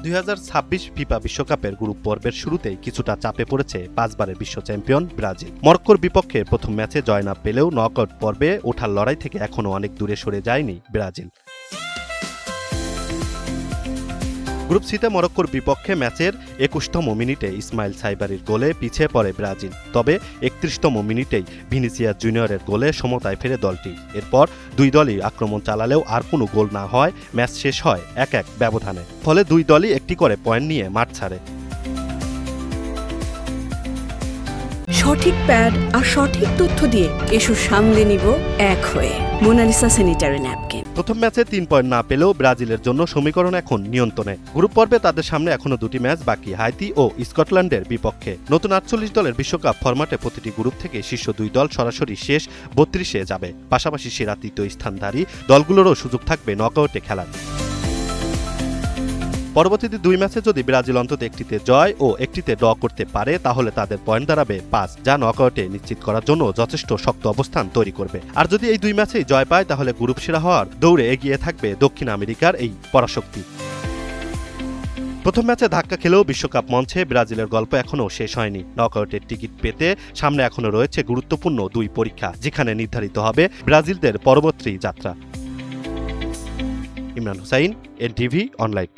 2026 FIFA বিশ্বকাপের group পর্বের শুরুতেই কিছুটা চাপে পড়েছে 5 বারের বিশ্ব চ্যাম্পিয়ন ব্রাজিল। মরক্কোর বিপক্ষে প্রথম ম্যাচে জয় না পেলেও নকআউট পর্বে ওঠার লড়াই থেকে এখনও অনেক দূরে সরে যায়নি ব্রাজিল। গ্রুপ সিতে মরক্কোর বিপক্ষে ম্যাচের 21তম মিনিটে ইসমাইল সাইবারির গোলে পিছিয়ে পড়ে ব্রাজিল। তবে 31তম মিনিটেই ভিনিসিয়াস জুনিয়রের গোলে সমতায় ফেরে দলটি। এরপর দুই দলই আক্রমণ চালালেও আর কোনো গোল না হয় ম্যাচ শেষ হয় 1-1 ব্যবধানে। ফলে দুই দলই একটি করে পয়েন্ট নিয়ে মাঠ ছাড়ে। সঠিক প্যাড আর সঠিক তথ্য দিয়ে এসব সামলে নিব এক হয়ে। Monalisa sanitary napkin. প্রথম ম্যাচে 3 পয়েন্ট না পেলেও ব্রাজিলের জন্য সমীকরণ এখন নিয়ন্ত্রণে। গ্রুপ পর্বে তাদের সামনে এখনো দুটি ম্যাচ বাকি, হাইতি ও স্কটল্যান্ডের বিপক্ষে। নতুন 48 দলের বিশ্বকাপ ফরম্যাটে প্রতিটি গ্রুপ থেকে শীর্ষ দুই দল সরাসরি শেষ 32-এ যাবে। পাশাপাশি সেরা তৃতীয় স্থানধারী দলগুলোরও সুযোগ থাকবে নকআউটে খেলার। পরবর্তীতে দুই ম্যাচে যদি ব্রাজিল অন্তত একটিতে জয় ও একটিতে ড্র করতে পারে তাহলে তাদের পয়েন্ট দাঁড়াবে 5, যা নকআউটে নিশ্চিত করার জন্য যথেষ্ট শক্ত অবস্থান তৈরি করবে। আর যদি এই দুই ম্যাচেই জয় পায় তাহলে গ্রুপ সেরা হওয়ার দৌড়ে এগিয়ে থাকবে দক্ষিণ আমেরিকার এই পরাশক্তি। প্রথম ম্যাচে ধাক্কা খেলেও বিশ্বকাপ মঞ্চে ব্রাজিলের গল্প এখনও শেষ হয়নি। নকআউটের টিকিট পেতে সামনে এখনও রয়েছে গুরুত্বপূর্ণ দুই পরীক্ষা, যেখানে নির্ধারিত হবে ব্রাজিলদের পরবর্তী যাত্রা। Imran Hussain, NTV online.